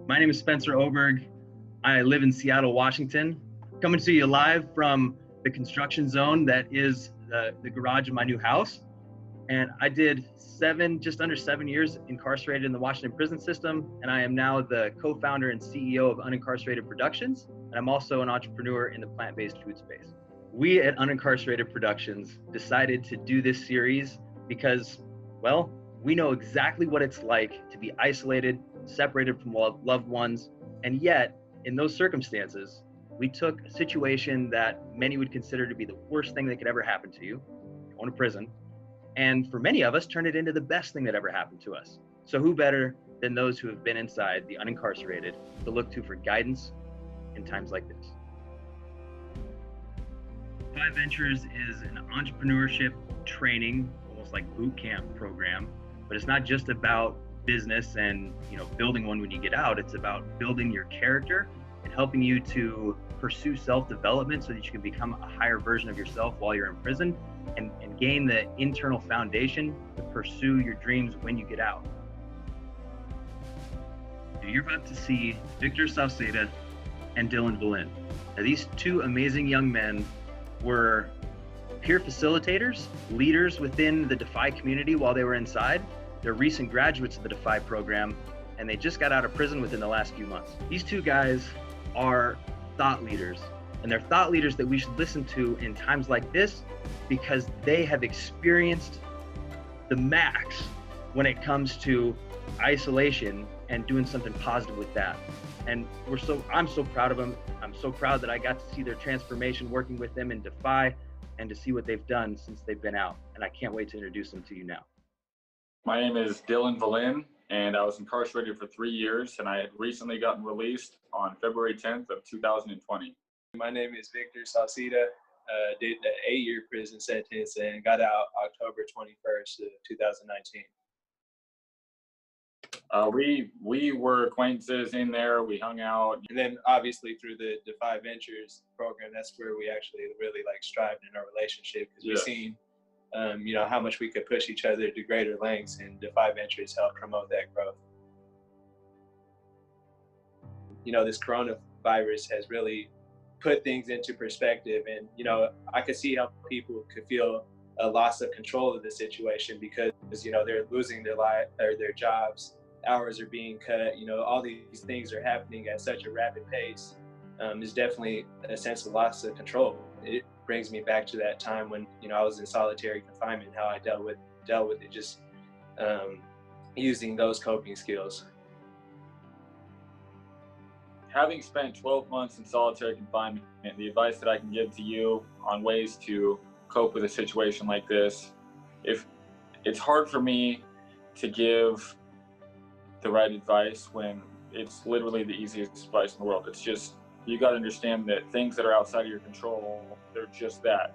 My name is Spencer Oberg. I live in Seattle, Washington. Coming to you live from the construction zone that is the garage of my new house. And I did just under 7 years incarcerated in the Washington prison system. And I am now the co-founder and CEO of Unincarcerated Productions. And I'm also an entrepreneur in the plant-based food space. We at Unincarcerated Productions decided to do this series because, well, we know exactly what it's like to be isolated, separated from loved ones. And yet, in those circumstances, we took a situation that many would consider to be the worst thing that could ever happen to you, going to prison, and for many of us, turned it into the best thing that ever happened to us. So who better than those who have been inside the unincarcerated to look to for guidance in times like this? Defy Ventures is an entrepreneurship training, almost like boot camp program, but it's not just about business and building one when you get out. It's about building your character and helping you to pursue self-development so that you can become a higher version of yourself while you're in prison and gain the internal foundation to pursue your dreams when you get out. You're about to see Victor Sauceda and Valin. Now, these two amazing young men were peer facilitators, leaders within the Defy community while they were inside. They're recent graduates of the Defy program, and they just got out of prison within the last few months. These two guys are thought leaders, and they're thought leaders that we should listen to in times like this because they have experienced the max when it comes to isolation and doing something positive with that. And I'm so proud of them. I'm so proud that I got to see their transformation working with them in Defy and to see what they've done since they've been out. And I can't wait to introduce them to you now. My name is Valin, and I was incarcerated for 3 years, and I had recently gotten released on February 10th of 2020. My name is Victor Sauceda. Did an 8-year prison sentence and got out October 21st of 2019. We were acquaintances in there. We hung out. And then obviously through the Defy Ventures program, that's where we actually really strived in our relationship because we've seen how much we could push each other to greater lengths, and Defy Ventures helped promote that growth. This coronavirus has really put things into perspective, and I could see how people could feel a loss of control of the situation because they're losing their life or their jobs, hours are being cut, all these things are happening at such a rapid pace. There's definitely a sense of loss of control. It brings me back to that time when I was in solitary confinement, how I dealt with it, just using those coping skills. Having spent 12 months in solitary confinement, the advice that I can give to you on ways to cope with a situation like this, if it's hard for me to give the right advice when it's literally the easiest advice in the world. It's just, you got to understand that things that are outside of your control, they're just that.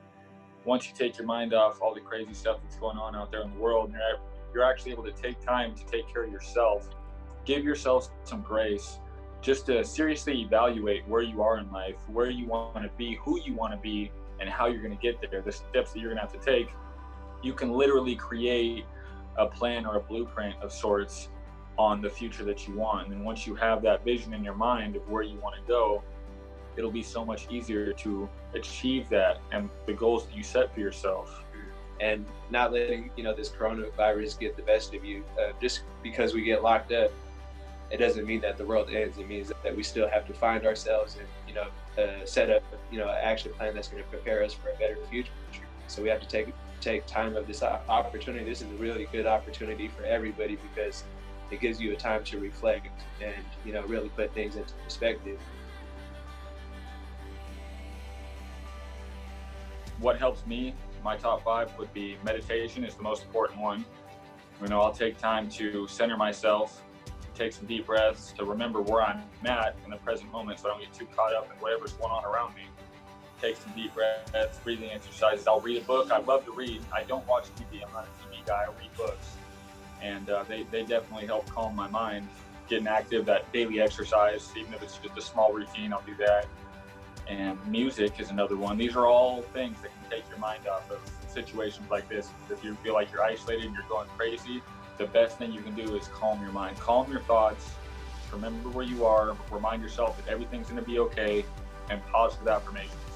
Once you take your mind off all the crazy stuff that's going on out there in the world, and you're actually able to take time to take care of yourself, give yourself some grace, just to seriously evaluate where you are in life, where you want to be, who you want to be, and how you're going to get there, the steps that you're going to have to take. You can literally create a plan or a blueprint of sorts on the future that you want. And then once you have that vision in your mind of where you want to go, it'll be so much easier to achieve that and the goals that you set for yourself. And not letting this coronavirus get the best of you. Just because we get locked up, it doesn't mean that the world ends. It means that we still have to find ourselves and set up an action plan that's going to prepare us for a better future. So we have to take time of this opportunity. This is a really good opportunity for everybody because it gives you a time to reflect and really put things into perspective. What helps me, my top 5 would be meditation is the most important one. I'll take time to center myself, take some deep breaths to remember where I'm at in the present moment so I don't get too caught up in whatever's going on around me. Take some deep breaths, breathing exercises. I'll read a book. I love to read. I don't watch TV. I'm not a TV guy. I read books. And they definitely help calm my mind. Getting active, that daily exercise, even if it's just a small routine, I'll do that. And music is another one. These are all things that can take your mind off of situations like this. If you feel like you're isolated and you're going crazy, the best thing you can do is calm your mind, calm your thoughts, remember where you are, remind yourself that everything's going to be okay, and positive affirmations.